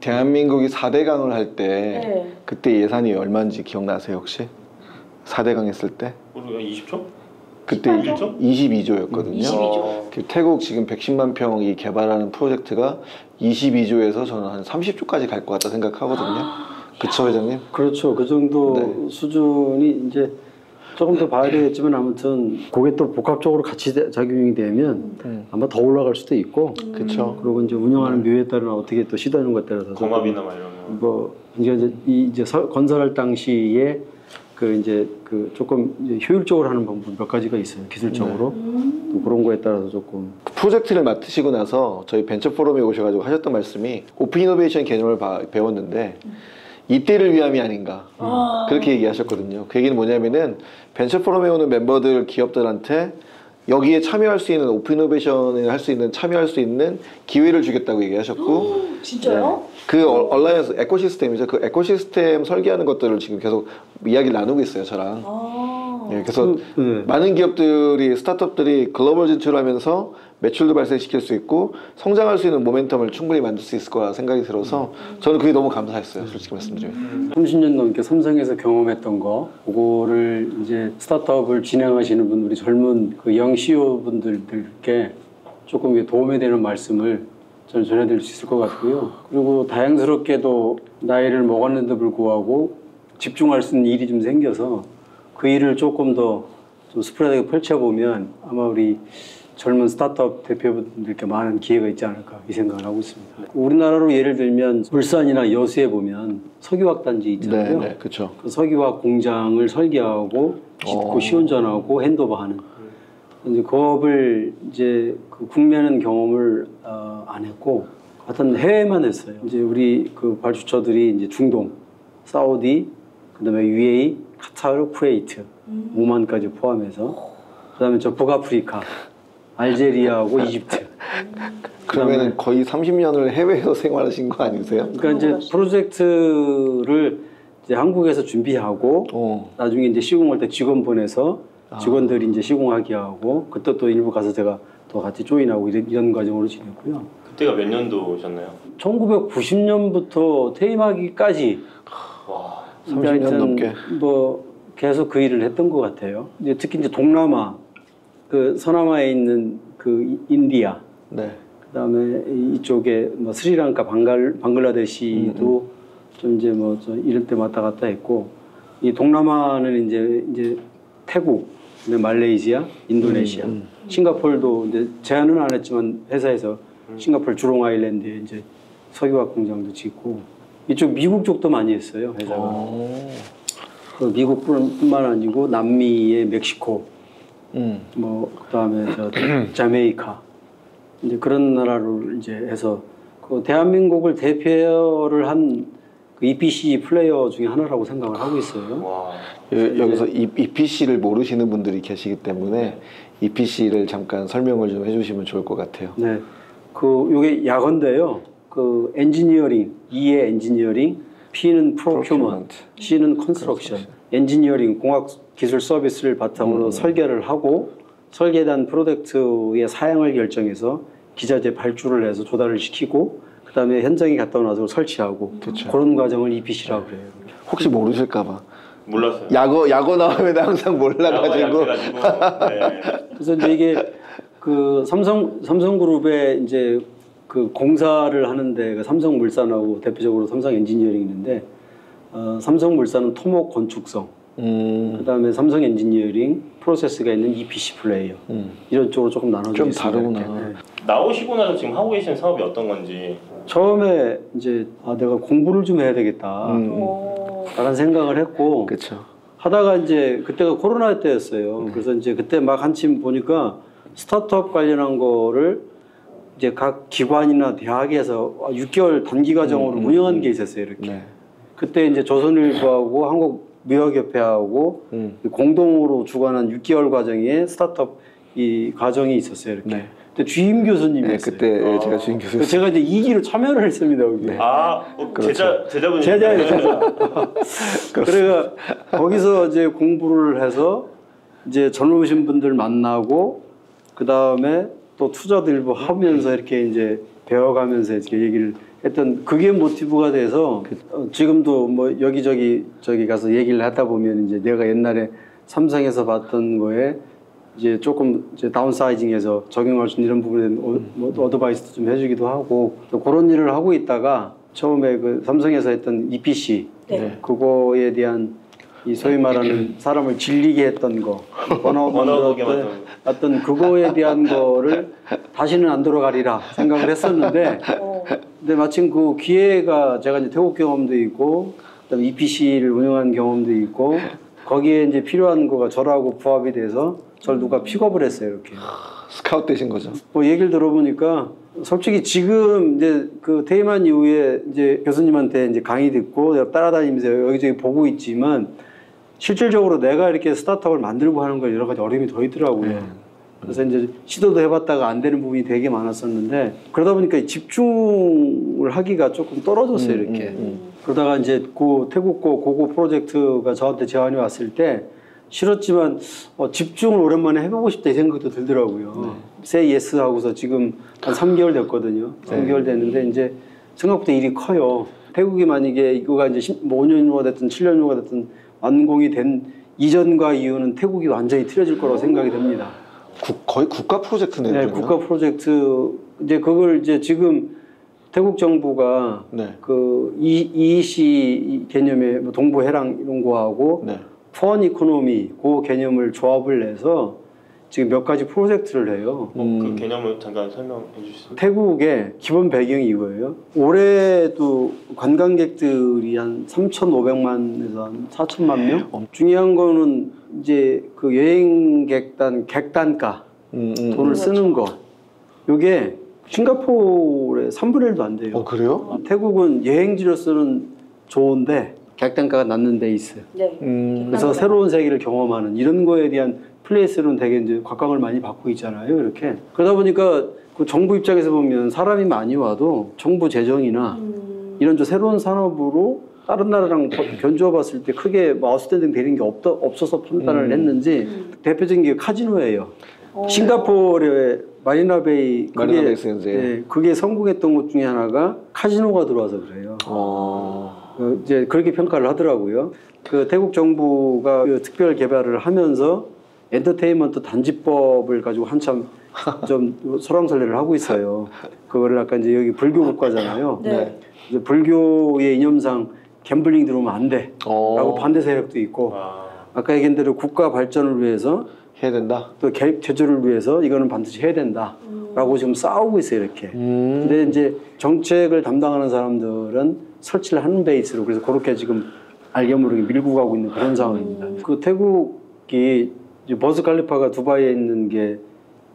대한민국이 4대강을 할 때 네. 그때 예산이 얼마인지 기억나세요 혹시? 4대강 했을 때? 우리가 20조? 그때 22조였거든요. 22조. 태국 지금 110만 평이 개발하는 프로젝트가 22조에서 저는 한 30조까지 갈 것 같다 생각하거든요. 그쵸 회장님? 그렇죠. 그 정도 네. 수준이 이제 조금 더 봐야 되겠지만 아무튼 그게 또 복합적으로 같이 작용이 되면 아마 더 올라갈 수도 있고 그쵸. 그리고 이제 운영하는 묘에 따라 어떻게 또 시도하는 것에 따라서 공합이나 막 이런 거. 뭐 이제 건설할 당시에 그 조금 이제 효율적으로 하는 방법 몇 가지가 있어요. 기술적으로 또 그런 거에 따라서 조금 프로젝트를 맡으시고 나서 저희 벤처 포럼에 오셔가지고 하셨던 말씀이 오픈 이노베이션 개념을 배웠는데 이때를 위함이 아닌가 그렇게 얘기하셨거든요. 그 얘기는 뭐냐면은 벤처 포럼에 오는 멤버들 기업들한테 여기에 참여할 수 있는 오픈 이노베이션을 할 수 있는 참여할 수 있는 기회를 주겠다고 얘기하셨고 진짜요? 네. 그 얼라이언스 에코시스템이죠. 그 에코시스템 설계하는 것들을 지금 계속 이야기를 나누고 있어요 저랑. 네, 그래서 많은 기업들이 스타트업들이 글로벌 진출하면서 매출도 발생시킬 수 있고 성장할 수 있는 모멘텀을 충분히 만들 수 있을 거라 생각이 들어서 저는 그게 너무 감사했어요. 솔직히 말씀드리면. 30년 넘게 삼성에서 경험했던 거 그거를 이제 스타트업을 진행하시는 분 우리 젊은 그 영 CEO 분들께 조금 도움이 되는 말씀을 저는 전해드릴 수 있을 것 같고요. 그리고 다행스럽게도 나이를 먹었는데 불구하고 집중할 수 있는 일이 좀 생겨서 그 일을 조금 더 좀 스프레드하게 펼쳐보면 아마 우리 젊은 스타트업 대표분들께 많은 기회가 있지 않을까 이 생각을 하고 있습니다. 우리나라로 예를 들면 울산이나 여수에 보면 석유화학 단지 있잖아요. 네, 그렇죠. 그 석유화학 공장을 설계하고 짓고 시운전하고 핸드오버하는 이제 그업을 이제 그 국내는 경험을 안 했고 하여튼 해외만 했어요. 이제 우리 그 발주처들이 이제 중동, 사우디, 그다음에 UAE, 카타르, 쿠웨이트, 오만까지 포함해서 그다음에 저 북아프리카, 알제리아하고 이집트. 그러면은 거의 30년을 해외에서 생활하신 거 아니세요? 그러니까 이제 프로젝트를 이제 한국에서 준비하고 나중에 이제 시공할 때 직원 보내서 직원들이 이제 시공하게 하고 그때 또 일부 가서 제가 또 같이 조인하고 이런 과정으로 지냈고요. 그때가 몇 년도셨나요? 1990년부터 퇴임하기까지 와, 30년 넘게 뭐 계속 그 일을 했던 것 같아요. 이제 특히 이제 동남아, 그 서남아에 있는 그 인디아, 네. 그다음에 이쪽에 뭐 스리랑카, 방글라데시도 좀 이제 뭐 저 이럴 때 왔다 갔다 했고 이 동남아는 이제 태국, 말레이시아, 인도네시아, 싱가포르도 이제 제안은 안 했지만 회사에서 싱가포르 주롱 아일랜드에 이제 석유화학 공장도 짓고 이쪽 미국 쪽도 많이 했어요 회사가. 그 미국뿐만 아니고 남미의 멕시코, 뭐 그다음에 저 자메이카 이제 그런 나라로 이제 해서 그 대한민국을 대표를 한 그 EPC 플레이어 중에 하나라고 생각을 하고 있어요. 와. 여기서 EPC를 모르시는 분들이 계시기 때문에 EPC를 잠깐 설명을 좀 해주시면 좋을 것 같아요. 네, 그 요게 약어인데요. 그 엔지니어링, E의 엔지니어링, P는 프로큐먼트, C는 컨스트럭션. 엔지니어링, 공학 기술 서비스를 바탕으로 설계를 하고 설계된 프로젝트의 사양을 결정해서 기자재 발주를 해서 조달을 시키고 그 다음에 현장에 갔다 나서 설치하고 그런 과정을 EPC라고 그래요. 혹시 모르실까봐. 몰랐어요. 약어 나오면 항상 몰라가지고. 네. 그래서 이제 이게 그 삼성그룹의 이제 그 공사를 하는데 그 삼성물산하고 대표적으로 삼성 엔지니어링이 있는데 삼성물산은 토목 건축성, 그다음에 삼성 엔지니어링 프로세스가 있는 EPC 플레이어 이런 쪽으로 조금 나눠져 좀 있습니다. 다르구나. 네. 나오시고 나서 지금 하고 계신 사업이 어떤 건지. 처음에 이제 내가 공부를 좀 해야 되겠다 라는 생각을 했고 그렇죠. 하다가 이제 그때가 코로나 때였어요. 그래서 이제 그때 막 한참 보니까 스타트업 관련한 거를 이제 각 기관이나 대학에서 6개월 단기 과정으로 운영하는 게 있었어요. 이렇게. 네. 그때 이제 조선일보하고 한국무역협회하고 공동으로 주관한 6개월 과정의 스타트업 이 과정이 있었어요. 이렇게. 네. 그때 주임 교수님이었어요. 네, 그때 제가 주임 교수였어요. 제가 이제 2기로 참여를 했습니다. 여기. 네. 그렇죠. 제자분이. 제자. 그래가 거기서 이제 공부를 해서 이제 젊으신 분들 만나고 그 다음에 또 투자도 일부 하면서 이렇게 이제 배워가면서 이렇게 얘기를 했던 그게 모티브가 돼서 지금도 뭐 여기저기 저기 가서 얘기를 하다 보면 이제 내가 옛날에 삼성에서 봤던 거에 이제 조금 이제 다운사이징해서 적용할 수 있는 이런 부분에 뭐 어드바이스도 좀 해주기도 하고 그런 일을 하고 있다가 처음에 그 삼성에서 했던 EPC 네. 그거에 대한 이 소위 말하는 사람을 질리게 했던 거 번아웃하게 만든 어떤 그거에 대한 거를 다시는 안 돌아가리라 생각을 했었는데 근데 마침 그 기회가 제가 이제 태국 경험도 있고 그다음에 EPC를 운영한 경험도 있고 거기에 이제 필요한 거가 저라고 부합이 돼서 저를 누가 픽업을 했어요 이렇게. 스카우트 되신 거죠. 뭐 얘기를 들어보니까 솔직히 지금 이제 그 퇴임한 이후에 이제 교수님한테 이제 강의 듣고 내가 따라다니면서 여기저기 보고 있지만 실질적으로 내가 이렇게 스타트업을 만들고 하는 거 여러 가지 어려움이 더 있더라고요. 그래서 이제 시도도 해봤다가 안 되는 부분이 되게 많았었는데 그러다 보니까 집중을 하기가 조금 떨어졌어요 이렇게. 그러다가 이제 그 태국고 고고 프로젝트가 저한테 제안이 왔을 때 싫었지만 집중을 오랜만에 해보고 싶다 이 생각도 들더라고요. Say yes 하고서 지금 한 3개월 됐거든요. 3개월 됐는데 이제 생각보다 일이 커요. 태국이 만약에 이거가 이제 5년 후가 됐든 7년 후가 됐든 완공이 된 이전과 이후는 태국이 완전히 틀어질 거라고 생각이 됩니다. 거의 국가 프로젝트네요. 네, 그러면? 국가 프로젝트 이제 그걸 이제 지금 태국 정부가 네. 그 EEC 개념의 뭐 동부 해랑 이런 거하고 네. 푸원 이코노미 그 개념을 조합을 내서 지금 몇 가지 프로젝트를 해요. 그 개념을 잠깐 설명해 주실 수 있어요? 태국의 기본 배경이 이거예요. 올해도 관광객들이 한 3,500만에서 한 4천만 명. 중요한 거는 이제 그 여행객단 객단가 돈을 쓰는 거. 이게 싱가포르의 3분의 1도 안 돼요. 그래요? 태국은 여행지로서는 좋은데 객단가가 낮는 데 있어요. 네. 그래서 새로운 세계를 경험하는 이런 거에 대한 플레이스로는 되게 이제 각광을 많이 받고 있잖아요. 이렇게 그러다 보니까 그 정부 입장에서 보면 사람이 많이 와도 정부 재정이나 이런 좀 새로운 산업으로 다른 나라랑 견주어 봤을 때 크게 뭐 아웃스탠딩 되는 게 없어서 판단을 했는지 대표적인 게 카지노예요. 싱가포르의 마리나베이 마리나 베이 센즈. 네, 그게 성공했던 것 중에 하나가 카지노가 들어와서 그래요. 이제 그렇게 평가를 하더라고요. 그 태국 정부가 그 특별 개발을 하면서 엔터테인먼트 단지법을 가지고 한참 좀 설왕설래를 하고 있어요. 그거를 아까 이제 여기 불교 국가잖아요. 네. 그래서 불교의 이념상 갬블링 들어오면 안 돼. 라고 반대 세력도 있고 아까 얘기한 대로 국가 발전을 위해서 해야 된다. 또 계획 제조를 위해서 이거는 반드시 해야 된다. 라고 지금 싸우고 있어요, 이렇게. 근데 이제 정책을 담당하는 사람들은 설치를 하는 베이스로 그래서 그렇게 지금 알게 모르게 밀고 가고 있는 그런 상황입니다. 그 태국이 이제 버즈 칼리파가 두바이에 있는 게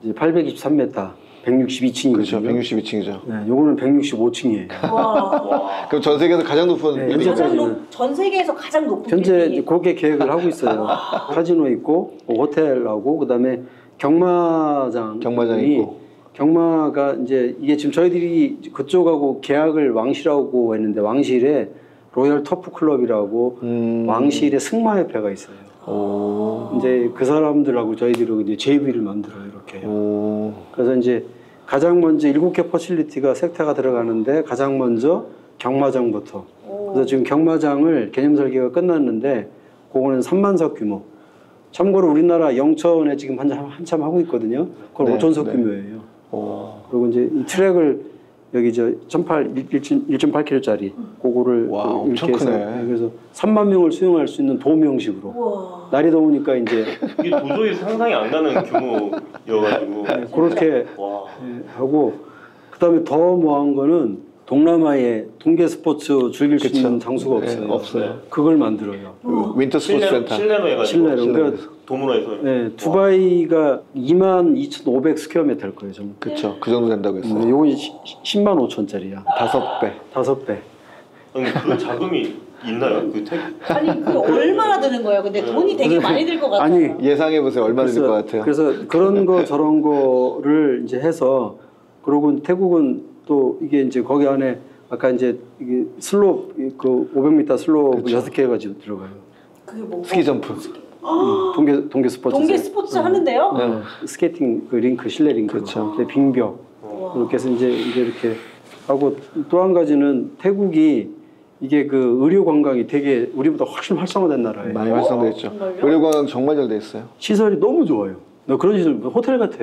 이제 823m, 162층이거든요. 그렇죠. 162층이죠. 네, 요거는 165층이에요. 와. 그럼 전 세계에서 가장 높은 네, 빌딩. 현재 전 세계에서 가장 높은 현재 빌딩이. 이제 그렇게 계획을 하고 있어요. 카지노 있고 호텔하고 그다음에 경마장 있고. 경마가 이제 이게 지금 저희들이 그쪽하고 계약을 왕실하고 했는데 왕실에 로열 터프 클럽이라고 왕실의 승마협회가 있어요. 이제 그 사람들하고 저희들이 이제 JV를 만들어요 이렇게. 그래서 이제 가장 먼저 7개 퍼실리티가 섹터가 들어가는데 가장 먼저 경마장부터. 그래서 지금 경마장을 개념 설계가 끝났는데 그거는 3만석 규모. 참고로 우리나라 영천에 지금 한참 하고 있거든요. 그건 네, 5천석 네. 규모예요. 그리고 이제 이 트랙을 여기 저 1.8km짜리 그거를 와, 이렇게 엄청 해서 크네. 그래서 3만 명을 수용할 수 있는 돔 형식으로. 우와. 날이 더우니까 이제 이게 도저히 상상이 안 가는 규모여가지고 그렇게 와. 하고 그다음에 더 뭐한 거는 동남아에 동계 스포츠 즐길 수 있는 장소가 없어요. 없어요. 그걸 만들어요. 그 윈터 스포츠 센터. 실내로 해가지고 실내로. 그러니까 돔으로 해서 네, 두바이가 22,500 스퀘어미터일 거예요. 좀. 그렇죠. 그 정도 된다고 했어요. 요건 10만 5천짜리야. 5배. 5배. 아니, 그런 자금이 있나요? 그 아니 그 얼마나 드는 거예요? 근데 돈이 되게 많이 들 것 같아요. 아니 예상해 보세요. 얼마나 들 것 같아요. 그래서 그런 거 저런 거를 이제 해서 그러고 태국은 또 이게 이제 거기 안에 아까 이제 이게 슬롭 그 500m 슬롭 그쵸. 6개 가지고 들어가요. 그게 뭔가 스키 점프. 동계 스포츠. 동계 스포츠 하는데요? 스케이팅 그 링크 실내 링크. 그쵸. 빙벽. 우와. 이렇게 해서 이제 이렇게 하고 또 한 가지는 태국이 이게 그 의료 관광이 되게 우리보다 훨씬 활성화된 나라예요. 많이 활성돼 있죠. 정말요? 의료관 정말 잘 돼 있어요. 시설이 너무 좋아요. 나 그런 시설 호텔 같아.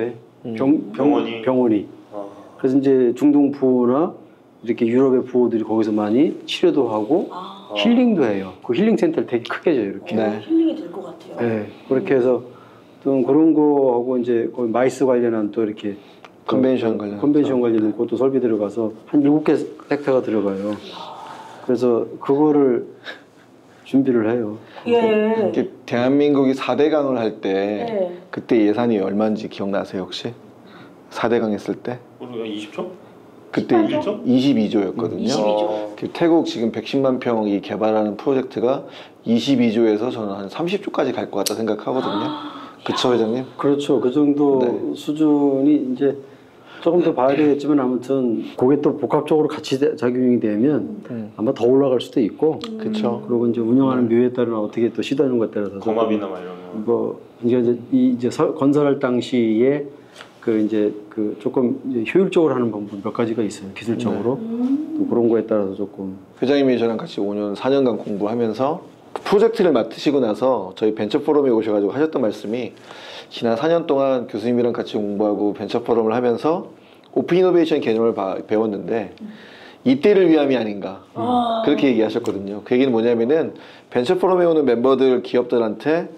병원이. 아, 그래서 이제 중동 부호나 이렇게 유럽의 부호들이 거기서 많이 치료도 하고 아, 힐링도 해요. 그 힐링 센터를 되게 크게 줘요, 이렇게. 네. 힐링이 될 것 같아요. 네, 그렇게 해서 또 그런 거하고 이제 거기 마이스 관련한 또 이렇게 컨벤션 관련. 컨벤션 관련된 것도 설비 들어가서 한 7개 섹터가 들어가요. 그래서 그거를 준비를 해요. 예. 이게 대한민국이 4대강을 할 때 네. 그때 예산이 얼마인지 기억나세요 혹시? 4대강 했을 때? 우리가 20초? 그때 18조? 22조였거든요. 22조. 태국 지금 110만 평이 개발하는 프로젝트가 22조에서 저는 한 30조까지 갈 것 같다 생각하거든요. 그쵸 회장님? 그렇죠. 그 정도 네. 수준이 이제 조금 더 봐야 되겠지만 아무튼 그게 또 복합적으로 같이 작용이 되면 아마 더 올라갈 수도 있고 그쵸. 그리고 이제 운영하는 묘에 따라 어떻게 또 시도하는 것에 따라서 공합이나 막 이런 거. 뭐 이제 건설할 당시에 그 이제 그 조금 이제 효율적으로 하는 방법 몇 가지가 있어요. 기술적으로 또 그런 거에 따라서 조금 회장님이 저랑 같이 5년, 4년간 공부하면서 그 프로젝트를 맡으시고 나서 저희 벤처 포럼에 오셔가지고 하셨던 말씀이 지난 4년 동안 교수님이랑 같이 공부하고 벤처 포럼을 하면서 오픈 이노베이션 개념을 배웠는데 이때를 위함이 아닌가 그렇게 얘기하셨거든요. 그 얘기는 뭐냐면은 벤처 포럼에 오는 멤버들 기업들한테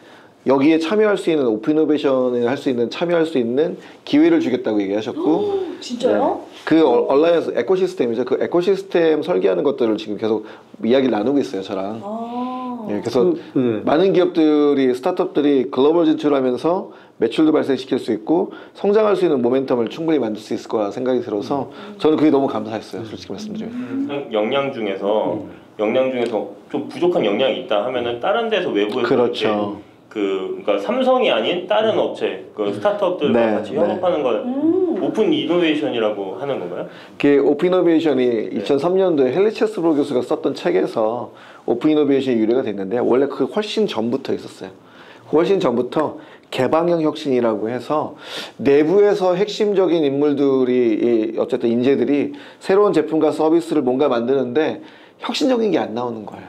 여기에 참여할 수 있는 오픈 이노베이션을 할 수 있는 참여할 수 있는 기회를 주겠다고 얘기하셨고 진짜요? 그 얼라이언스 에코시스템이죠. 그 에코시스템 설계하는 것들을 지금 계속 이야기를 나누고 있어요, 저랑. 아. 예, 그래서 네. 많은 기업들이 스타트업들이 글로벌 진출하면서 매출도 발생시킬 수 있고 성장할 수 있는 모멘텀을 충분히 만들 수 있을 거라 생각이 들어서 저는 그게 너무 감사했어요, 솔직히 말씀드리면. 역량 중에서 좀 부족한 역량이 있다 하면은 다른 데서 외부에서 그렇죠. 그러니까 삼성이 아닌 다른 업체, 그 스타트업들과 네, 같이 네. 협업하는 걸 오픈 이노베이션이라고 하는 건가요? 그 오픈 이노베이션이 2003년도에 헨리 체스브로 교수가 썼던 책에서 오픈 이노베이션이 유래가 됐는데 원래 그 훨씬 전부터 있었어요. 훨씬 전부터 개방형 혁신이라고 해서 내부에서 핵심적인 인물들이 어쨌든 인재들이 새로운 제품과 서비스를 뭔가 만드는데 혁신적인 게 안 나오는 거예요.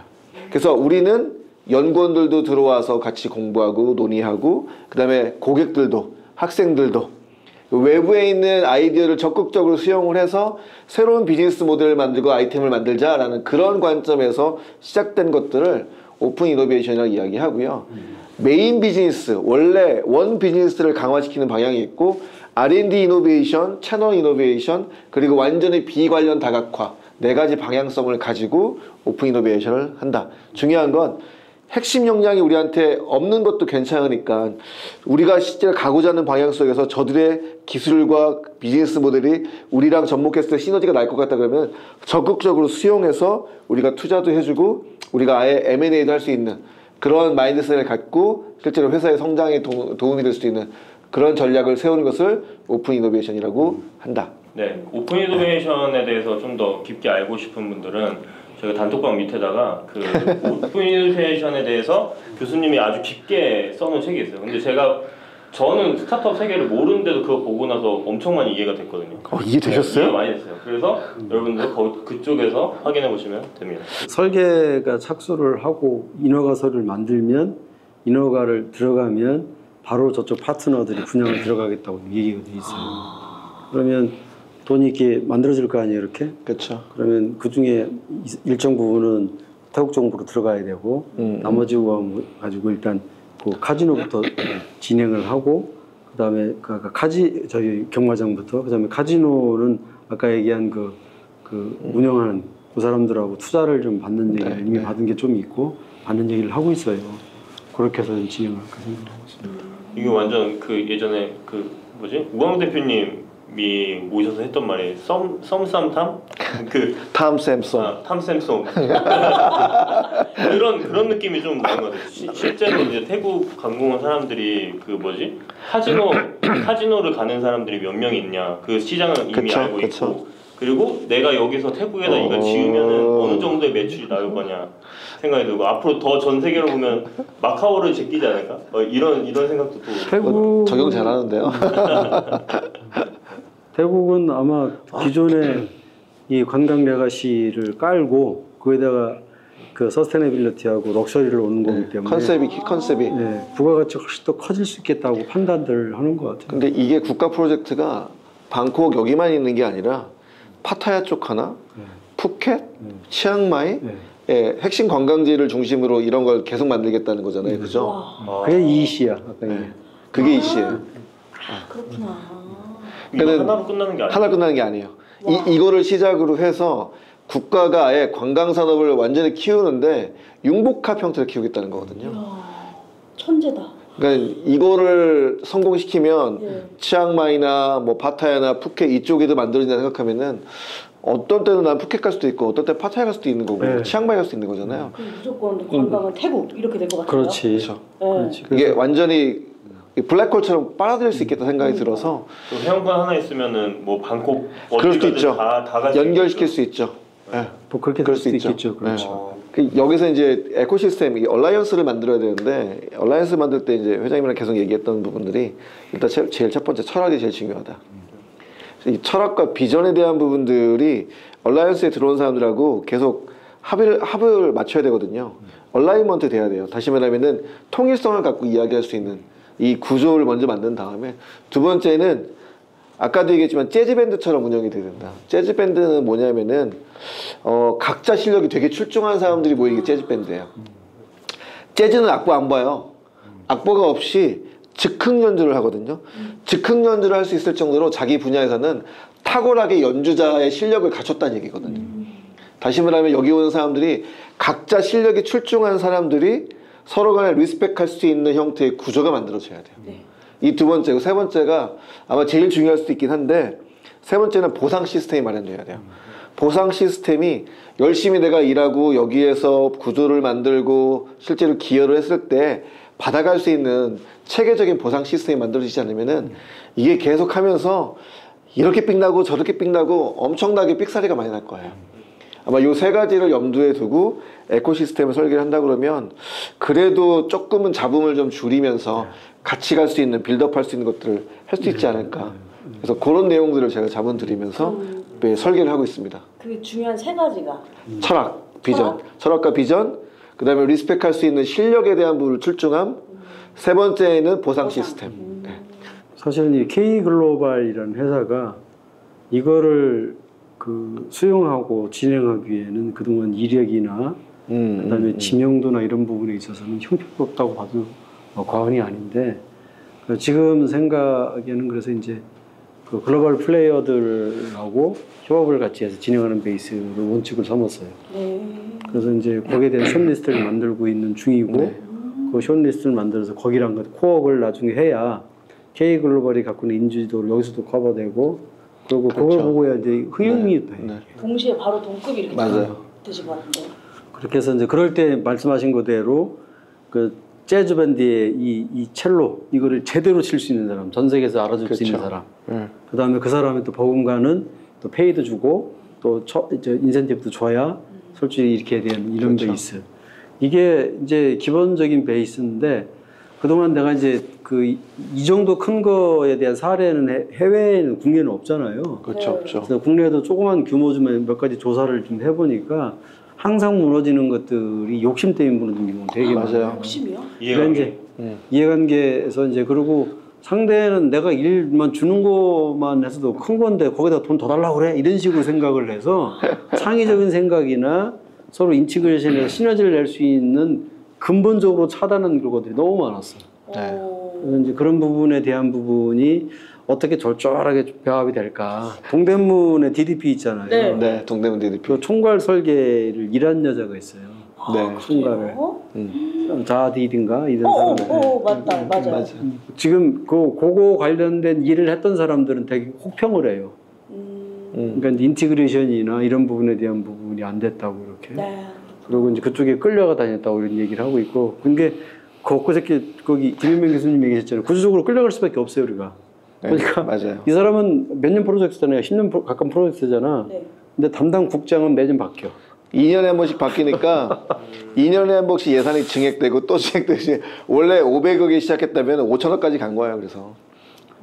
그래서 우리는 연구원들도 들어와서 같이 공부하고 논의하고 그 다음에 고객들도 학생들도 외부에 있는 아이디어를 적극적으로 수용을 해서 새로운 비즈니스 모델을 만들고 아이템을 만들자라는 그런 관점에서 시작된 것들을 오픈 이노베이션이라고 이야기하고요. 메인 비즈니스, 원래 원 비즈니스를 강화시키는 방향이 있고 R&D 이노베이션, 채널 이노베이션, 그리고 완전히 비관련 다각화 네 가지 방향성을 가지고 오픈 이노베이션을 한다. 중요한 건 핵심 역량이 우리한테 없는 것도 괜찮으니까 우리가 실제 가고자 하는 방향 속에서 저들의 기술과 비즈니스 모델이 우리랑 접목했을 때 시너지가 날 것 같다 그러면 적극적으로 수용해서 우리가 투자도 해주고 우리가 아예 M&A도 할 수 있는 그런 마인드셋을 갖고 실제로 회사의 성장에 도움이 될 수 있는 그런 전략을 세우는 것을 오픈 이노베이션이라고 한다. 네, 오픈 이노베이션에 대해서 좀 더 깊게 알고 싶은 분들은 저희가 단톡방 밑에다가 그 오픈 이노베이션에 대해서 교수님이 아주 깊게 써놓은 책이 있어요. 근데 저는 스타트업 세계를 모르는데도 그거 보고 나서 엄청 많이 이해가 됐거든요. 이해되셨어요? 네, 이해 많이 됐어요. 그래서 여러분들 그쪽에서 확인해 보시면 됩니다. 설계가 착수를 하고 인허가서를 만들면 인허가를 들어가면 바로 저쪽 파트너들이 분양을 들어가겠다고 얘기가 돼 있어요. 그러면 돈이 이렇게 만들어질 거 아니에요, 이렇게? 그렇죠. 그러면 그 중에 일정 부분은 태국 정부로 들어가야 되고 나머지 부분 가지고 일단 그 카지노부터 진행을 하고 그다음에 저희 경마장부터 그다음에 카지노는 아까 얘기한 그 운영하는 그 사람들하고 투자를 좀 받는 얘기를 이미 받은 게 좀 있고 받는 얘기를 하고 있어요. 그렇게 해서 좀 진행을 할까 생각하고 있습니다. 이게 완전 그 예전에 그 뭐지 우광 대표님이 모셔서 했던 말이 썸삼탐 그 탐 샘송. 탐샘송 그런 느낌이 좀 나는 것 같아요. 실제로 이제 태국 관공원 사람들이 그 뭐지 카지노를 가는 사람들이 몇 명 있냐 그 시장은 이미 그쵸, 알고 그쵸. 있고 그리고 내가 여기서 태국에다 이걸 지으면은 어느 정도의 매출이 나올 거냐 생각이 들고 앞으로 더 전 세계로 보면 마카오를 제끼지 않을까 이런 생각도 또 태국 적용 잘하는데요. 태국은 아마 기존에 이 관광 레가시를 깔고 거기다가 그 서스테너빌리티하고 럭셔리를 오는 거기 때문에 컨셉이 키 컨셉이. 네, 부가가치가 훨씬 더 커질 수 있겠다고 판단들 하는 것 같아요. 근데 이게 국가 프로젝트가 방콕 여기만 있는 게 아니라 파타야 쪽 하나, 푸켓, 치앙마이 예, 핵심 관광지를 중심으로 이런 걸 계속 만들겠다는 거잖아요, 그죠? 와, 그게 이시야 아까 네. 이게. 그게 이시예요. 그렇구나. 이거 그는 하나로 끝나는 게 아니에요. 하나 끝나는 게 아니에요. 와. 이거를 시작으로 해서 국가가 아예 관광 산업을 완전히 키우는데 융복합 형태로 키우겠다는 거거든요. 이야, 천재다. 그러니까 이거를 성공시키면 네. 치앙마이나 뭐 파타야나 푸켓 이쪽에도 만들어진다 생각하면은 어떤 때는 난 푸켓 갈 수도 있고 어떤 때 파타야 갈 수도 있는 거고 네. 치앙마이 갈 수도 있는 거잖아요. 그럼 무조건 관광은 태국 이렇게 될 것 같아요. 그렇지. 그렇죠. 네. 그렇지. 이게 완전히 블랙홀처럼 빨아들일 수 있겠다 생각이 들어서 또 회원권 하나 있으면은 뭐 방콕 그럴 수도 어디가든 있죠. 다 갈수 연결시킬 수 있죠. 예. 뭐 그렇게 그럴 될 수 수도 있죠. 있겠죠. 그렇죠. 어, 여기서 이제 에코시스템, 이 얼라이언스를 만들어야 되는데 얼라이언스 만들 때 이제 회장님이랑 계속 얘기했던 부분들이 일단 제일 첫 번째 철학이 제일 중요하다. 이 철학과 비전에 대한 부분들이 얼라이언스에 들어온 사람들하고 계속 합을 맞춰야 되거든요. 얼라이먼트 돼야 돼요. 다시 말하면은 통일성을 갖고 이야기할 수 있는 이 구조를 먼저 만든 다음에 두 번째는 아까도 얘기했지만 재즈 밴드처럼 운영이 돼야 된다. 재즈 밴드는 뭐냐면은 각자 실력이 되게 출중한 사람들이 모이는 게 재즈 밴드예요. 재즈는 악보 안 봐요. 악보가 없이 즉흥 연주를 하거든요. 즉흥 연주를 할 수 있을 정도로 자기 분야에서는 탁월하게 연주자의 실력을 갖췄다는 얘기거든요. 다시 말하면 여기 오는 사람들이 각자 실력이 출중한 사람들이 서로 간에 리스펙할 수 있는 형태의 구조가 만들어져야 돼요. 네. 이 두 번째고 세 번째가 아마 제일 중요할 수도 있긴 한데 세 번째는 보상 시스템이 마련돼야 돼요. 보상 시스템이 열심히 내가 일하고 여기에서 구조를 만들고 실제로 기여를 했을 때 받아갈 수 있는 체계적인 보상 시스템이 만들어지지 않으면은 이게 계속 하면서 이렇게 삑나고 저렇게 삑나고 엄청나게 삑사리가 많이 날 거예요. 아마 이 세 가지를 염두에 두고 에코시스템을 설계를 한다 그러면 그래도 조금은 잡음을 좀 줄이면서 같이 갈 수 있는 빌드업 할 수 있는 것들을 할 수 있지 않을까. 그래서 그런 내용들을 제가 자문 드리면서 설계를 하고 있습니다. 그 중요한 세 가지가 철학, 비전. 철학과 비전, 그 다음에 리스펙할 수 있는 실력에 대한 부분을 출중함, 세 번째는 보상 시스템. 네. 사실은 이 K 글로벌이라는 회사가 이거를 그 수용하고 진행하기 위해는 그동안 이력이나 그다음에 지명도나 이런 부분에 있어서는 형편없다고 봐도 과언이 아닌데 지금 생각에는 그래서 이제 그 글로벌 플레이어들하고 협업을 같이 해서 진행하는 베이스를 원칙을 삼았어요. 네. 그래서 이제 거기에 대한 숏리스트를 만들고 있는 중이고 네. 그 숏리스트를 만들어서 거기랑 코업을 나중에 해야 K 글로벌이 갖고 있는 인지도를 여기서도 커버되고 그리고 그렇죠. 그걸 보고 해야 이제 흥행이 돼. 네. 동시에 바로 동급이 이렇게 맞아요. 되실 것 같은데. 그렇게 해서 이제 그럴 때 말씀하신 그대로 그 재즈 밴드의 이 첼로 이거를 제대로 칠 수 있는 사람, 전 세계에서 알아줄 수 있는 사람. 그 다음에 그 사람이 또 버금가는 또 페이도 주고 또 인센티브도 줘야 솔직히 이렇게 대한 이런 그렇죠. 베이스. 이게 이제 기본적인 베이스인데 그동안 내가 이제 이 정도 큰 거에 대한 사례는 해외에는 국내는 없잖아요. 그렇죠, 네. 없죠. 그래서 국내에도 조그만 규모 좀 몇 가지 조사를 좀 해보니까 항상 무너지는 것들이 욕심 때문에 무너지는 경우가 되게 맞아요. 많아요. 욕심이요? 그러니까 이제 이해관계에서 이제 그리고 상대는 내가 일만 주는 것만 해서도 큰 건데 거기다 돈 더 달라고 그래 이런 식으로 생각을 해서 창의적인 생각이나 서로 인티그레이션에서 시너지를 낼 수 있는 근본적으로 차단하는 경우들이 너무 많았어요. 네. 그래서 이제 그런 부분에 대한 부분이 어떻게 절절하게 배합이 될까. 동대문에 DDP 있잖아요. 네. 네, 동대문 DDP. 그 총괄 설계를 일한 여자가 있어요. 네. 총괄을. 자디딘가 이런 사람. 맞다, 맞아요. 맞아. 지금 그거 관련된 일을 했던 사람들은 되게 혹평을 해요. 그러니까 이제 인티그레이션이나 이런 부분에 대한 부분이 안 됐다고 이렇게. 네. 그리고 이제 그쪽에 끌려가 다녔다고 이런 얘기를 하고 있고. 그게 그저께 거기 김현명 교수님 얘기했잖아요. 구조적으로 끌려갈 수밖에 없어요 우리가. 그러니까 맞아요. 이 사람은 몇 년 프로젝트잖아요. 10년 가까운 프로젝트잖아. 네. 근데 담당 국장은 매년 바뀌어. 2년에 한 번씩 바뀌니까 2년에 한 번씩 예산이 증액되고 또 증액되지. 원래 500억에 시작했다면 5천억까지 간 거예요. 그래서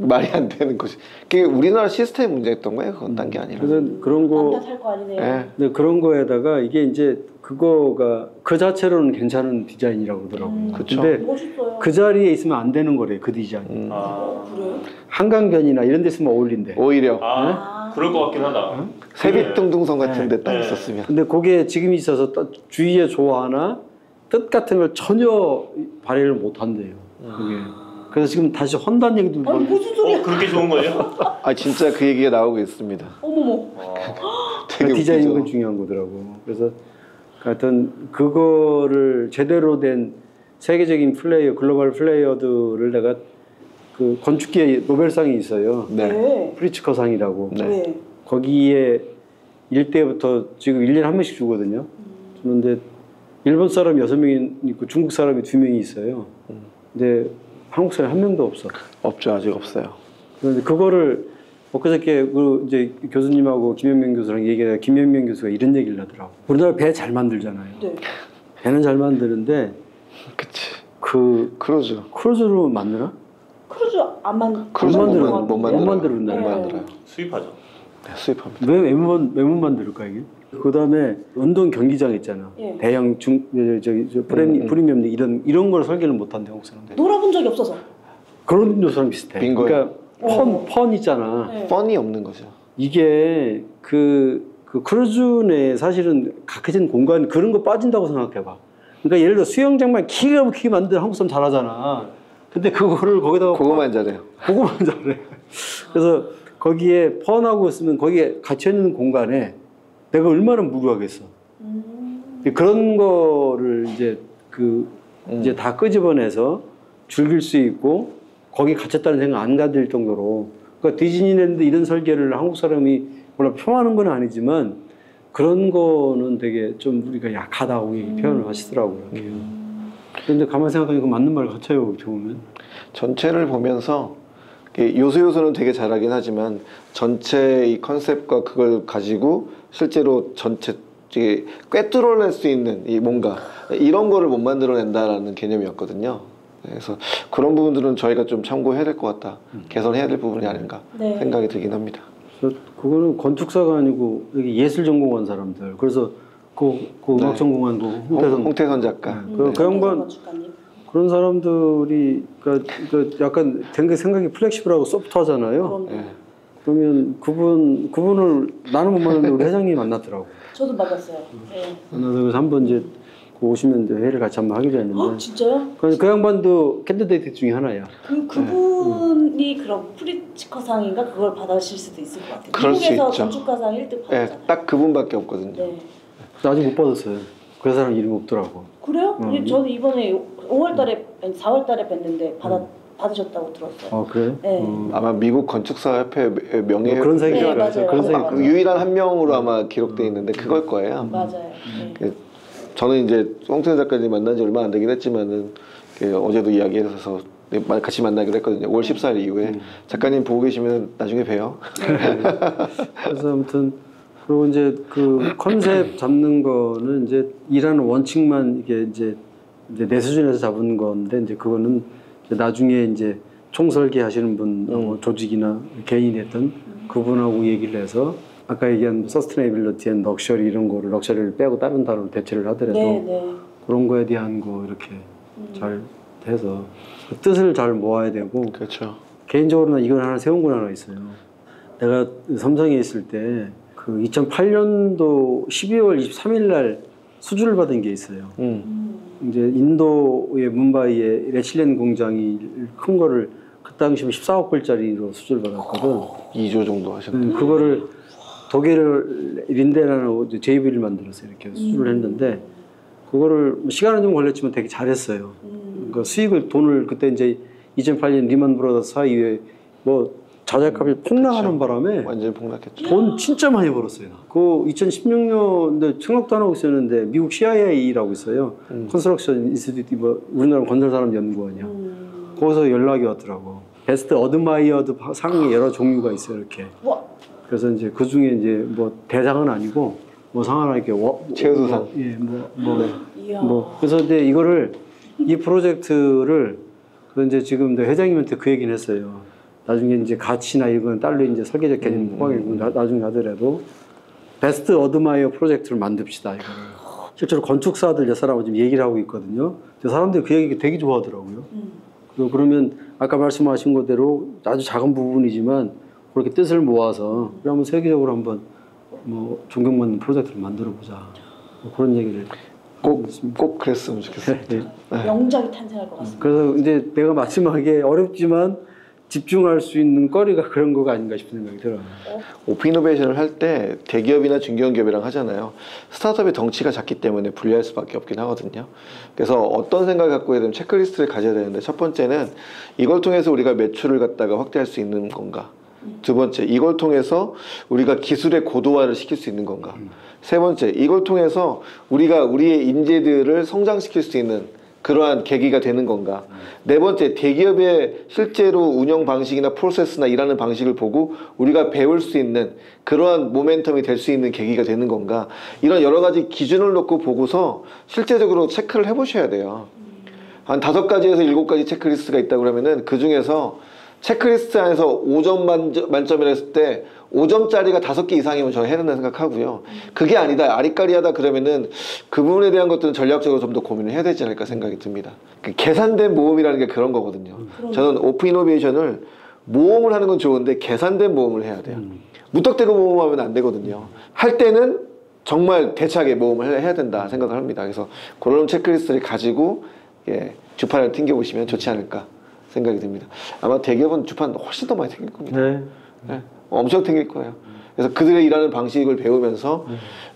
말이 안 되는 거지. 그게 우리나라 시스템 문제였던 거예요. 그건 딴 게 아니라. 그래서 그런 거 남자 살거 아니네요. 예. 근데 그런 거에다가 이게 이제 그거가 그 자체로는 괜찮은 디자인이라고 그러더라고요. 그쵸. 근데 멋있어요. 그 자리에 있으면 안 되는 거래요. 그 디자인이. 아, 그래요? 한강변이나 이런 데 있으면 어울린대. 오히려 그럴 것 같긴 하다. 세빛둥둥성 같은 데 딱 네. 있었으면. 근데 그게 지금 있어서 주위의 조화나 뜻 같은 걸 전혀 발휘를 못 한대요. 그게. 그래서 지금 다시 헌다는 얘기도 아니 무슨 소리야? 그렇게 좋은 거예요? 아 진짜 그 얘기가 나오고 있습니다. 어머머. 되게 디자인이 웃기죠. 건 중요한 거더라고. 그래서 하여튼 그거를 제대로 된 세계적인 플레이어, 글로벌 플레이어들을 내가 그 건축계에 노벨상이 있어요. 네. 프리츠커상이라고. 네. 네. 거기에 일대부터 지금 1년에 한 명씩 주거든요. 그런데 일본 사람 6명이 있고 중국 사람이 2명이 있어요. 근데 한국 사람이 한 명도 없어. 없죠. 아직 없어요. 그런데 그거를 엊그저께 그 이제 교수님하고 김현명 교수랑 얘기하다 김현명 교수가 이런 얘기를 하더라고. 우리나라 배 잘 만들잖아요. 네. 배는 잘 만드는데 그치. 그 크루즈. 크루즈로 만드나? 크루즈 안 크루즈 못 만들어요. 만- 못 못 만들어요. 만들어요. 못 네. 만들어요. 수입하죠. 네, 수입합니다. 왜못 만들까 이게? 그다음에 운동 경기장 있잖아. 예. 대형 저 프리미엄 이런 걸 설계를 못 한대 한국 사람들. 놀아본 적이 없어서. 그런 요소랑 비슷해. 빙고요. 그러니까 펀 있잖아. 네. 펀이 없는 거죠. 이게 그 크루즈 내에 사실은 각해진 공간 그런 거 빠진다고 생각해봐. 그러니까 예를 들어 수영장만 기가 막히게 만드는 한국 사람 잘하잖아. 근데 그거를 거기다가 그거만 잘해요. 그거만 잘해. 그래서 거기에 펀하고 있으면 거기에 갇혀 있는 공간에 내가 얼마나 무료하겠어. 그런 거를 이제 이제 다 끄집어내서 즐길 수 있고 거기 갇혔다는 생각 안 가질 정도로. 그러니까 디즈니랜드 이런 설계를 한국 사람이 물론 폄하하는 건 아니지만 그런 거는 되게 좀 우리가 약하다고 표현을 하시더라고요. 그런데 가만히 생각하니까 맞는 말 같아요. 이렇게 보면. 전체를 보면서 요소는 되게 잘하긴 하지만 전체 이 컨셉과 그걸 가지고 실제로 전체 이게 꿰뚫어낼 수 있는 이 뭔가 이런 거를 못 만들어낸다라는 개념이었거든요. 그래서 그런 부분들은 저희가 좀 참고해야 될 것 같다. 개선해야 될 부분이 아닌가 네. 생각이 들긴 합니다. 그래서 그거는 건축사가 아니고 여기 예술 전공한 사람들. 그래서 그 음악 전공한 그 홍태선 작가. 그 양반 건축가님. 그런 사람들이 그러니까 약간 생각이 플렉시블하고 소프트하잖아요. 그럼 예. 그러면 그분을 나는 못 만났는데 우리 회장님이 만났더라고. 저도 받았어요. 네. 만나서 그래서 한번 이제 오시면 이제 회의를 같이 한번 하기로 했는데. 어, 진짜요? 그 양반도 캔디데이트 중에 하나야. 그분이 그럼 프리츠커상인가 그걸 받으실 수도 있을 것 같아요. 그럴 수 미국에서 있죠. 건축가상 1등 예, 받았잖아요. 딱 그분밖에 없거든요. 네. 아직 못 받았어요. 그 사람 이름이 없더라고. 그래요? 저는 이번에 5월달에 4월달에 뵀는데 받으셨다고 들었어요. 아 그래? 네. 아마 미국 건축사협회 명예 그런 네, 생각 맞아요. 그런 생각. 맞아요. 유일한 한 명으로 아마 기록돼 있는데 그걸 거예요. 맞아요. 네. 저는 이제 홍태선 작가님 만난 지 얼마 안 되긴 했지만은 어제도 이야기해서 같이 만나기로 했거든요. 5월 14일 이후에 작가님 보고 계시면 나중에 봬요. 그래서 아무튼 그리고 이제 그 컨셉 잡는 거는 이제 일하는 원칙만 이게 이제 내 수준에서 잡은 건데 이제 그거는 이제 나중에 이제 총설계 하시는 분 조직이나 개인이 됐던 그분하고 얘기를 해서 아까 얘기한 서스테이너빌리티 앤 럭셔리 이런 거를 럭셔리를 빼고 다른 단어로 대체를 하더라도 네, 네. 그런 거에 대한 거 이렇게 잘 해서 그 뜻을 잘 모아야 되고 그렇죠. 개인적으로는 이걸 하나 세운 건 하나 있어요. 내가 삼성에 있을 때 그 2008년도 12월 23일 날 수주를 받은 게 있어요. 이제 인도의 뭄바이에 레실렌 공장이 큰 거를 그 당시에 14억 불짜리로 수주를 받았거든. 2조 정도 하셨네요. 그거를 독일 린데라는 JV를 만들어서 이렇게 수주를 했는데 그거를 시간은 좀 걸렸지만 되게 잘했어요. 그 수익을 돈을 그때 이제 2008년 리만 브라더스 사이에 뭐 자재값이 폭락하는 바람에 완전히 폭락했죠. 돈 진짜 많이 벌었어요. 그 2016년에 생각도 안 하고 있었는데 미국 CIA라고 있어요. 컨스트럭션 인스티튜트 뭐 우리나라 건설산업연구원이야. 거기서 연락이 왔더라고. 베스트 어드마이어드 상이 여러 종류가 있어요. 이렇게. 와. 그래서 이제 그 중에 이제 뭐 대상은 아니고 뭐 상 하나 이렇게 최우수상. 이야. 그래서 이제 이거를 이 프로젝트를 그 이제 지금 회장님한테 그 얘기는 했어요. 나중에 이제 가치나 이건 딸로 이제 설계적 개념 포함이고 나중에 하더라도 베스트 어드마이어 프로젝트를 만듭시다 이거를. 실제로 건축사들 몇 사람하고 지금 얘기를 하고 있거든요. 사람들이 그 얘기 되게 좋아하더라고요. 그러면 아까 말씀하신 것대로 아주 작은 부분이지만 그렇게 뜻을 모아서 한번 세계적으로 한번 뭐 존경받는 프로젝트를 만들어 보자. 뭐 그런 얘기를 꼭 그랬으면 좋겠어요. 네. 명작이 탄생할 것 같습니다. 그래서 이제 내가 마지막에 어렵지만 집중할 수 있는 거리가 그런 거가 아닌가 싶은 생각이 들어요. 오픈 이노베이션을 할 때 대기업이나 중견 기업이랑 하잖아요. 스타트업의 덩치가 작기 때문에 분리할 수밖에 없긴 하거든요. 그래서 어떤 생각을 갖고 해야 되면 체크리스트를 가져야 되는데 첫 번째는 이걸 통해서 우리가 매출을 갖다가 확대할 수 있는 건가? 두 번째, 이걸 통해서 우리가 기술의 고도화를 시킬 수 있는 건가? 세 번째, 이걸 통해서 우리가 우리의 인재들을 성장시킬 수 있는 그러한 계기가 되는 건가? 네 번째, 대기업의 실제로 운영 방식이나 프로세스나 일하는 방식을 보고 우리가 배울 수 있는 그러한 모멘텀이 될 수 있는 계기가 되는 건가? 이런 여러 가지 기준을 놓고 보고서 실제적으로 체크를 해보셔야 돼요. 한 5가지에서 7가지 체크리스트가 있다고 그러면은 그 중에서 체크리스트 안에서 5점 만점이라 했을 때 5점짜리가 5개 이상이면 저는 해야 된다 생각하고요. 그게 아니다, 아리까리하다 그러면은 그 부분에 대한 것들은 전략적으로 좀 더 고민을 해야 되지 않을까 생각이 듭니다. 계산된 모험이라는 게 그런 거거든요. 저는 오픈 이노베이션을 모험을 하는 건 좋은데 계산된 모험을 해야 돼요. 무턱대고 모험하면 안 되거든요. 할 때는 정말 대차게 모험을 해야 된다 생각을 합니다. 그래서 그런 체크리스트를 가지고 주판을 튕겨보시면 좋지 않을까 생각이 듭니다. 아마 대기업은 주판 훨씬 더 많이 튕길 겁니다. 네, 엄청 튕길 거예요. 그래서 그들의 일하는 방식을 배우면서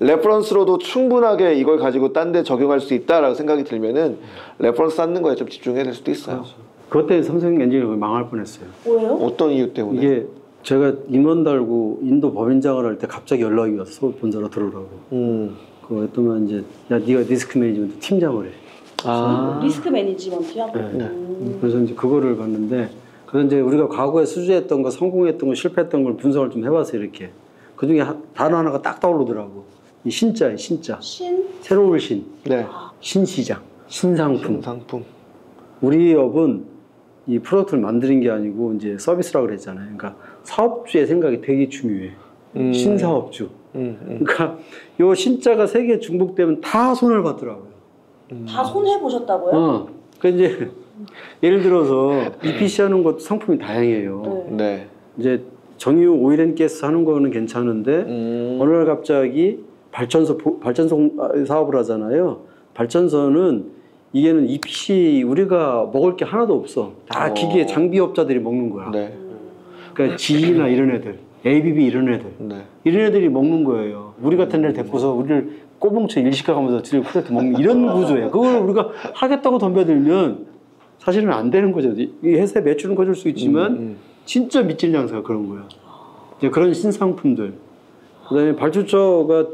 레퍼런스로도 충분하게 이걸 가지고 딴 데 적용할 수 있다라고 생각이 들면은 레퍼런스 쌓는 거에 좀 집중해야 될 수도 있어요. 그렇죠. 그것 때문에 삼성 엔지니어링이 망할 뻔했어요. 왜요? 어떤 이유 때문에? 이게 제가 임원 달고 인도 법인장을 할 때 갑자기 연락이 와서 서울 본사로 들어오라고. 그거 했더만 이제 야 네가 리스크 매니지먼트 팀장을 해. 리스크 매니지먼트요? 네. 그래서 이제 그거를 봤는데, 그래서 이제 우리가 과거에 수주했던 거, 성공했던 거, 실패했던 걸 분석을 좀 해봤어요. 이렇게 그 중에 단어 하나가 딱 떠오르더라고. 이 신자예요, 신자. 새로울 신. 네. 신시장, 신상품. 상품. 우리 업은 이 프로덕트를 만드는 게 아니고 이제 서비스라고 그랬잖아요. 그러니까 사업주의 생각이 되게 중요해. 신사업주. 그러니까 요 신자가 세계에 중복되면 다 손을 받더라고요. 다 손해 보셨다고요? 그 이제 예를 들어서 EPC 하는 것도 상품이 다양해요. 네. 이제 정유 오일앤가스 하는 거는 괜찮은데 어느 날 갑자기 발전소 사업을 하잖아요. 발전소는 이게는 EPC 우리가 먹을 게 하나도 없어. 다 기계 장비업자들이 먹는 거야. 네. 그러니까 GE나 이런 애들, ABB 이런 애들, 네. 이런 애들이 먹는 거예요. 우리 같은 애를 데리고서 우리를 꼬봉쳐 일시켜 가면서 드릴 프로젝트 먹는 이런 구조예요. 그걸 우리가 하겠다고 덤벼들면 사실은 안 되는 거죠. 이 회사의 매출은 커질 수 있지만 진짜 밑질 장사가 그런 거야. 이제 그런 신상품들. 그다음에 발주처가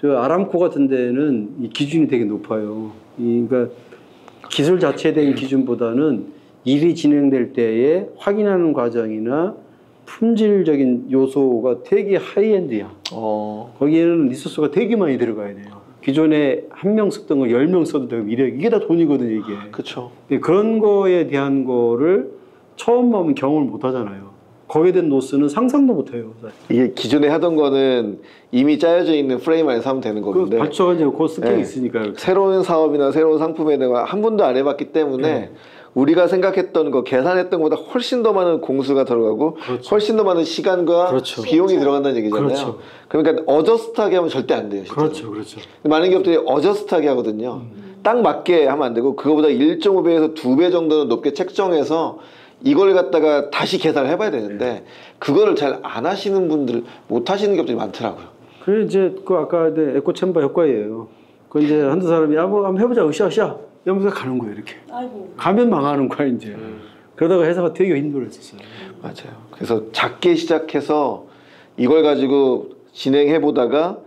저 아람코 같은 데는 이 기준이 되게 높아요. 그러니까 기술 자체에 대한 기준보다는 일이 진행될 때에 확인하는 과정이나 품질적인 요소가 되게 하이엔드야. 거기에는 리소스가 되게 많이 들어가야 돼요. 기존에 한 명 썼던 거 10명 써도 되고 이게 다 돈이거든요, 이게. 그렇죠. 그런 거에 대한 거를 처음 하면 경험을 못 하잖아요. 거기에 대한 노스는 상상도 못 해요. 이게 기존에 하던 거는 이미 짜여져 있는 프레임 안에서 하면 되는 건데. 발주가 이제 그 스펙이 있으니까. 새로운 사업이나 새로운 상품에 대해 한 번도 안 해봤기 때문에 우리가 생각했던 거, 계산했던 것보다 훨씬 더 많은 공수가 들어가고 그렇죠. 훨씬 더 많은 시간과 그렇죠. 비용이 들어간다는 얘기잖아요. 그렇죠. 그러니까 어저스트하게 하면 절대 안 돼요. 실제로. 그렇죠. 많은 기업들이 어저스트하게 하거든요. 딱 맞게 하면 안 되고 그거보다 1.5배에서 2배 정도는 높게 책정해서 이걸 갖다가 다시 계산을 해봐야 되는데 그거를 잘 안 하시는 분들, 못 하시는 기업들이 많더라고요. 그래 이제 그 아까 에코 챔버 효과예요. 그 이제 한두 사람이 뭐 한번 해보자 으쌰 이러면서 가는 거예요 이렇게. 아이고. 가면 망하는 거야 이제. 그러다가 회사가 되게 힘들었었어요. 맞아요. 그래서 작게 시작해서 이걸 가지고 진행해 보다가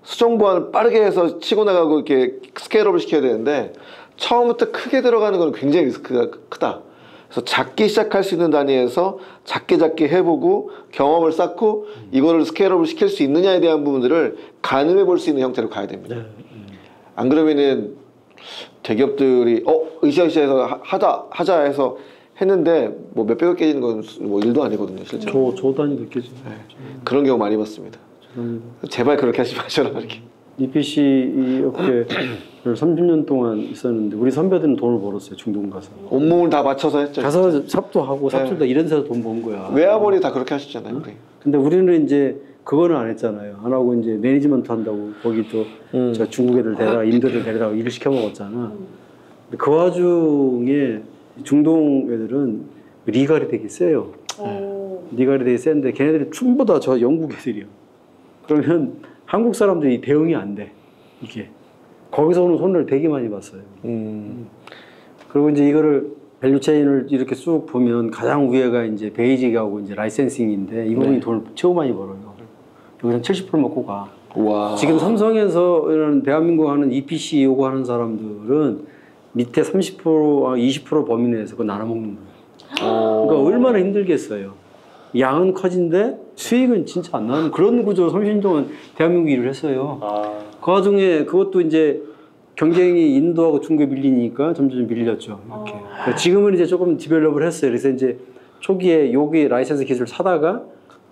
수정 보완을 빠르게 해서 치고 나가고 이렇게 스케일업을 시켜야 되는데 처음부터 크게 들어가는 건 굉장히 리스크가 크다. 그래서 작게 시작할 수 있는 단위에서 작게 해보고 경험을 쌓고 이거를 스케일업을 시킬 수 있느냐에 대한 부분들을 가늠해 볼 수 있는 형태로 가야 됩니다. 안 그러면은 대기업들이 으쌰으쌰해서 하자 해서 했는데 뭐 몇백억 깨지는 건 뭐 일도 아니거든요, 실제로. 조 단위 느껴지죠. 그런 경우 많이 봤습니다. 제발 그렇게 하지 마셔라 이렇게. EPC 이 업계를 30년 동안 있었는데 우리 선배들은 돈을 벌었어요. 중동 가서. 온몸을 다 맞춰서 했죠. 가서 삽도 하고 삽질도 이런 데서 돈 번 거야. 외화벌이 다 그렇게 하셨잖아요. 우리. 근데 우리는 이제 그거는 안 했잖아요. 안 하고 이제 매니지먼트 한다고 거기 또 저 중국 애들 데려다 인도들 데려다 일을 시켜 먹었잖아. 근데 그 와중에 중동 애들은 리갈이 되게 세요. 리갈이 되게 센데 걔네들이 전부 다 저 영국 애들이야. 그러면 한국 사람들이 대응이 안 돼. 이게 거기서 오는 손해를 되게 많이 봤어요. 그리고 이제 이거를 밸류 체인을 이렇게 쭉 보면 가장 위에가 이제 베이직하고 이제 라이센싱인데 이 부분이 돈을 최고 많이 벌어요. 여기서 70% 먹고 가. 와. 지금 삼성에서 이런 대한민국 하는 EPC 요구하는 사람들은 밑에 30% 20% 범위 내에서 그거 나눠 먹는 거예요. 그러니까 얼마나 힘들겠어요. 양은 커진데 수익은 진짜 안 나는 그런 구조로 30년 동안 대한민국 일을 했어요. 그 와중에 그것도 이제 경쟁이 인도하고 중국에 밀리니까 점점 밀렸죠. 이렇게. 그러니까 지금은 이제 조금 디벨롭을 했어요. 그래서 이제 초기에 여기 라이센스 기술을 사다가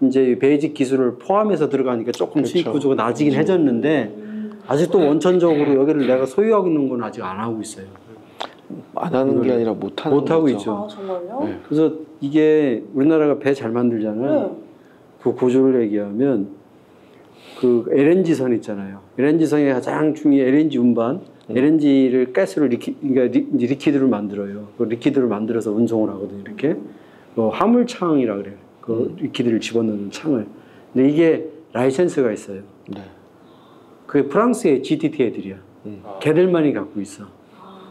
이제 베이직 기술을 포함해서 들어가니까 조금 수익 구조가 나아지긴 해졌는데 아직도 원천적으로 여기를 내가 소유하고 있는 건 아직 안 하고 있어요. 안 하는 게 아니라 못 하는 못 하고 거죠. 있죠. 아, 정말요? 네. 그래서 이게 우리나라가 배 잘 만들잖아요. 그 구조를 얘기하면 그 LNG선 있잖아요. LNG선의 가장 중요한 LNG 운반, LNG를 가스를 그러니까 리퀴드를 만들어요. 그 리퀴드를 만들어서 운송을 하거든요. 이렇게 화물창이라 그래요. 그 리퀴드를 집어넣는 창을. 근데 이게 라이센스가 있어요. 네. 그게 프랑스의 GTT 애들이야. 걔들만이 갖고 있어.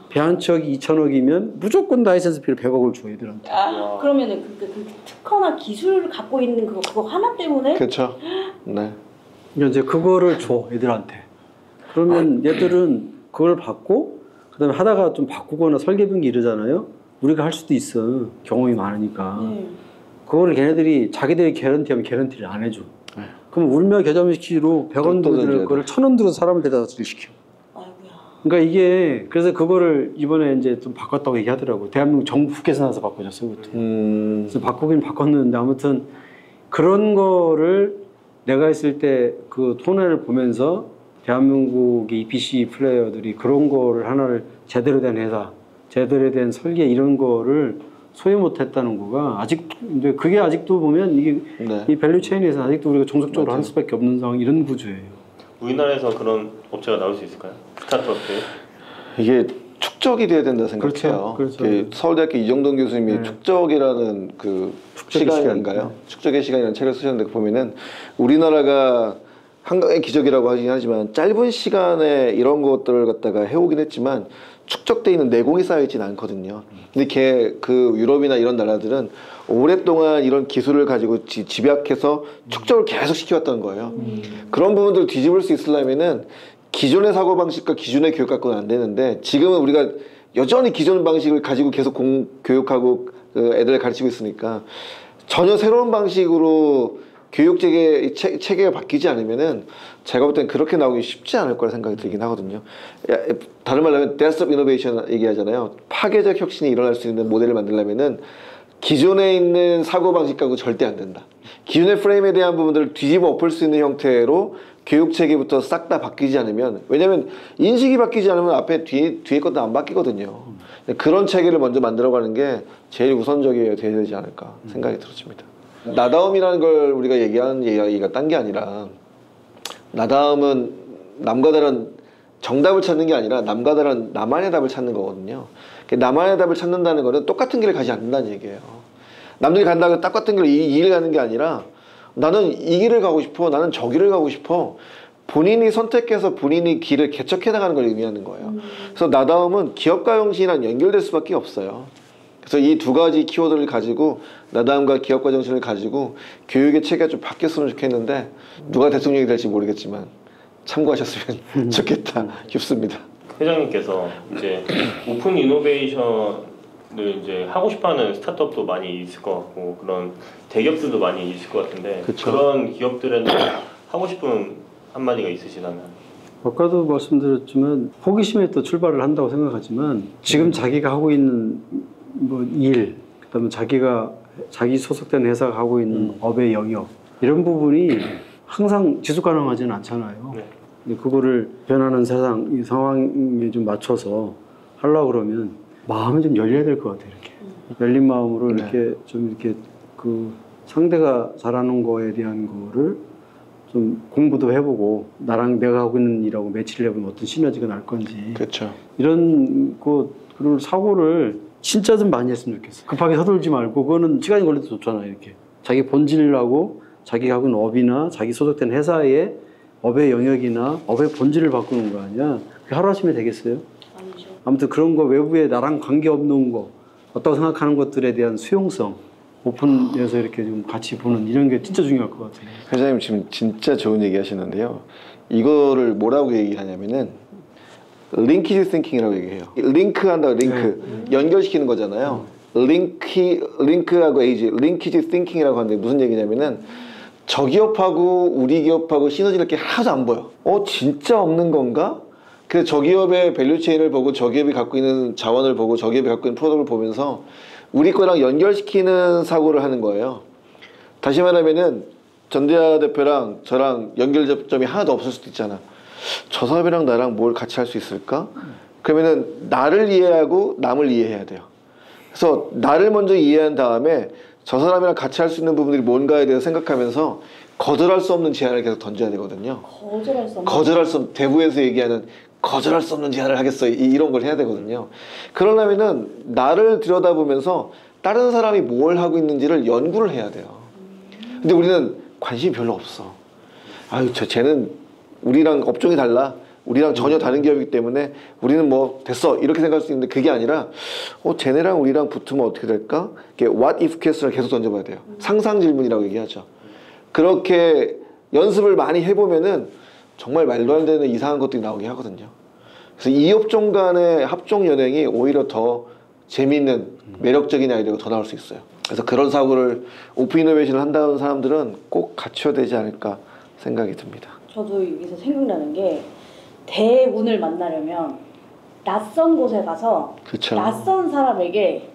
배 한 척이 2천억이면 무조건 라이센스비를 100억을 줘 애들한테. 그러면은 그 특허나 기술을 갖고 있는 그거 하나 때문에 그렇죠. 네. 그러니까 이제 그거를 줘 애들한테. 그러면 얘들은 그걸 받고 그다음에 하다가 좀 바꾸거나 설계 변기 이러잖아요. 우리가 할 수도 있어. 경험이 많으니까. 그거를 걔네들이 자기들이 개런티하면 개런티를 안 해줘. 그럼 울며 겨자매시키로 100원 들을 거를 1000원 들은 사람을 데려다 시켜. 그러니까 이게 그래서 그거를 이번에 이제 좀 바꿨다고 얘기하더라고. 대한민국 정부께서 나서 바꿔줬어요. 그래서 바꾸긴 바꿨는데 아무튼 그런 거를 내가 했을 때 그 토너를 보면서 대한민국의 EPC 플레이어들이 그런 거를 하나를 제대로 된 회사, 제대로 된 설계 이런 거를 소유 못했다는 거가 아직 근데 그게 아직도 보면 이게 이 밸류 체인에서 아직도 우리가 종속적으로 할 수밖에 없는 상황 이런 구조예요. 우리나라에서 그런 업체가 나올 수 있을까요? 스타트업들? 이게 축적이 돼야 된다 생각해요. 그렇죠. 서울대학교 이정돈 교수님이 축적이라는 그 축적의 시간인가요? 시간. 축적의 시간이라는 책을 쓰셨는데 그 보면은 우리나라가 한강의 기적이라고 하긴 하지만 짧은 시간에 이런 것들을 갖다가 해오긴 했지만 축적돼 있는 내공이 쌓여 있지는 않거든요. 근데 그 유럽이나 이런 나라들은 오랫동안 이런 기술을 가지고 집약해서 축적을 계속 시켜왔던 거예요. 그런 부분들을 뒤집을 수 있으려면은 기존의 사고방식과 기존의 교육 갖고는 안 되는데 지금은 우리가 여전히 기존 방식을 가지고 계속 교육하고 애들을 가르치고 있으니까 전혀 새로운 방식으로 교육 체계가 바뀌지 않으면은 제가 볼 땐 그렇게 나오기 쉽지 않을 거라 생각이 들긴 하거든요. 다른 말로 하면 Death of Innovation 얘기하잖아요. 파괴적 혁신이 일어날 수 있는 모델을 만들려면은 기존에 있는 사고방식하고 절대 안 된다. 기존의 프레임에 대한 부분들을 뒤집어 엎을 수 있는 형태로 교육 체계부터 싹 다 바뀌지 않으면, 왜냐면 인식이 바뀌지 않으면 앞에 뒤에 것도 안 바뀌거든요. 그런 체계를 먼저 만들어가는 게 제일 우선적이어야 되지 않을까 생각이 들었습니다. 나다움이라는 걸 우리가 얘기하는 얘기가 딴 게 아니라, 나다움은 남과 다른 정답을 찾는 게 아니라 남과 다른 나만의 답을 찾는 거거든요. 나만의 답을 찾는다는 거는 똑같은 길을 가지 않는다는 얘기예요. 남들이 간다고 똑같은 길을 이 길을 가는 게 아니라 나는 이 길을 가고 싶어, 나는 저 길을 가고 싶어. 본인이 선택해서 본인이 길을 개척해 나가는 걸 의미하는 거예요. 그래서 나다움은 기업가 정신이랑 연결될 수밖에 없어요. 그래서 이 두 가지 키워드를 가지고 나다움과 기업가 정신을 가지고 교육의 체계가 좀 바뀌었으면 좋겠는데 누가 대통령이 될지 모르겠지만 참고하셨으면 좋겠다 싶습니다. 회장님께서 이제 오픈 이노베이션을 이제 하고 싶어하는 스타트업도 많이 있을 것 같고 그런 대기업들도 많이 있을 것 같은데 그쵸. 그런 기업들은 하고 싶은 한마디가 있으시다면? 아까도 말씀드렸지만 호기심에 또 출발을 한다고 생각하지만 지금 자기가 하고 있는 뭐 일, 그다음에 자기 소속된 회사가 하고 있는 업의 영역 이런 부분이 항상 지속 가능하지는 않잖아요. 네. 근데 그거를 변하는 세상 이 상황에 좀 맞춰서 하려고 그러면 마음이 좀 열려야 될 것 같아요. 이렇게 열린 마음으로 이렇게 좀 이렇게 그 상대가 잘하는 거에 대한 거를 좀 공부도 해보고 나랑 내가 하고 있는 일하고 매치를 해보면 어떤 시너지가 날 건지 그렇죠. 이런 그런 사고를 진짜 좀 많이 했으면 좋겠어요. 급하게 서둘지 말고 그거는 시간이 걸려도 좋잖아요. 이렇게 자기 본질하고 자기가 하고 있는 업이나 자기 소속된 회사의 업의 영역이나 업의 본질을 바꾸는 거 아니야. 그게 하루아침에 되겠어요? 아니죠. 아무튼 그런 거 외부에 나랑 관계없는 거 어떻다고 생각하는 것들에 대한 수용성 오픈해서 이렇게 좀 같이 보는 이런 게 진짜 중요할 것 같아요. 회장님 지금 진짜 좋은 얘기 하시는데요. 이거를 뭐라고 얘기하냐면은 링키지 띵킹이라고 얘기해요. 링크한다고 링크 연결시키는 거잖아요. 링크하고 에이지 링키지 띵킹이라고 하는데 무슨 얘기냐면은 저 기업하고 우리 기업하고 시너지를 이렇게 하나도 안 보여. 진짜 없는 건가? 그래서 저 기업의 밸류체인을 보고 저 기업이 갖고 있는 자원을 보고 저 기업이 갖고 있는 프로덕트를 보면서 우리 거랑 연결시키는 사고를 하는 거예요. 다시 말하면은 전대하 대표랑 저랑 연결 접점이 하나도 없을 수도 있잖아. 저 사람이랑 나랑 뭘 같이 할 수 있을까? 그러면은 나를 이해하고 남을 이해해야 돼요. 그래서 나를 먼저 이해한 다음에 저 사람이랑 같이 할 수 있는 부분들이 뭔가에 대해서 생각하면서 거절할 수 없는 제안을 계속 던져야 되거든요. 거절할 수 없는. 대부에서 얘기하는 거절할 수 없는 제안을 하겠어. 이런 걸 해야 되거든요. 그러려면은 나를 들여다보면서 다른 사람이 뭘 하고 있는지를 연구를 해야 돼요. 근데 우리는 관심이 별로 없어. 아유, 쟤는 우리랑 업종이 달라. 우리랑 전혀 다른 기업이기 때문에 우리는 뭐 됐어 이렇게 생각할 수 있는데 그게 아니라 쟤네랑 우리랑 붙으면 어떻게 될까? What if 퀘스트를 계속 던져봐야 돼요. 상상 질문이라고 얘기하죠. 그렇게 연습을 많이 해보면은 정말 말도 안 되는 이상한 것들이 나오게 하거든요. 그래서 이 업종 간의 합종 연행이 오히려 더 재미있는 매력적인 아이디어가 더 나올 수 있어요. 그래서 그런 사고를 오픈 이노베이션을 한다는 사람들은 꼭 갖춰야 되지 않을까 생각이 듭니다. 저도 여기서 생각나는 게 대운을 만나려면 낯선 곳에 가서 그쵸. 낯선 사람에게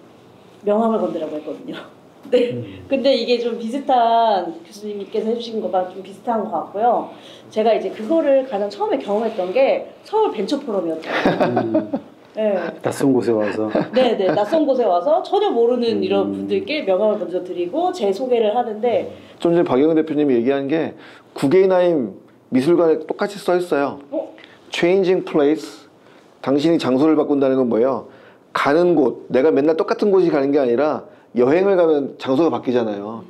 명함을 건드라고 했거든요. 네. 근데 이게 좀 비슷한 교수님께서 해주신 거가 좀 비슷한 것 같고요. 제가 이제 그거를 가장 처음에 경험했던 게 서울 벤처 포럼이었거든요. 네. 낯선 곳에 와서 네네 낯선 곳에 와서 전혀 모르는 이런 분들께 명함을 먼저 드리고 제 소개를 하는데 좀 전에 박영은 대표님이 얘기한 게 구게인하임 미술관에 똑같이 써 있어요. Changing place. 당신이 장소를 바꾼다는 건 뭐예요? 가는 곳. 내가 맨날 똑같은 곳이 가는 게 아니라 여행을 가면 장소가 바뀌잖아요.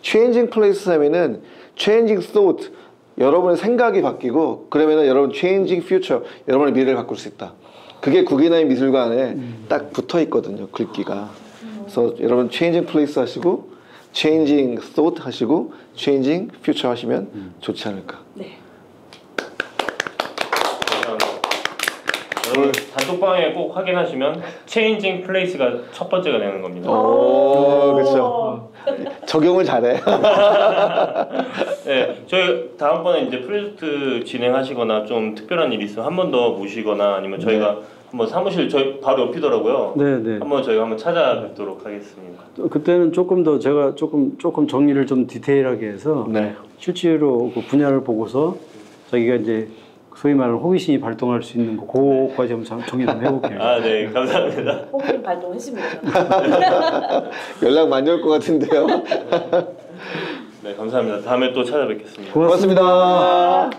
Changing place 하면은 Changing thought. 여러분의 생각이 바뀌고 그러면은 여러분 Changing future. 여러분의 미래를 바꿀 수 있다. 그게 구게인하임 미술관에 딱 붙어 있거든요. 글귀가. 그래서 여러분 Changing place 하시고 Changing thought 하시고 Changing future 하시면 좋지 않을까. 네. 여러분 단톡방에 꼭 확인하시면 체인징 플레이스가 첫 번째가 되는 겁니다. 오, 그렇죠. 적용을 잘해. 네, 저희 다음번에 이제 프로젝트 진행하시거나 좀 특별한 일이 있으면 한 번 더 모시거나 아니면 저희가 한번 사무실 저희 바로 옆이더라고요. 네네. 한번 저희가 한번 찾아뵙도록 하겠습니다. 그때는 조금 더 제가 조금 정리를 좀 디테일하게 해서 네. 실제로 그 분야를 보고서 자기가 이제 소위 말하는 호기심이 발동할 수 있는 거 그거까지 한번 정리 좀 해볼게요. 아, 네, 감사합니다. 호기심 발동했습니다. 연락 많이 올 것 같은데요. 네, 감사합니다. 다음에 또 찾아뵙겠습니다. 고맙습니다.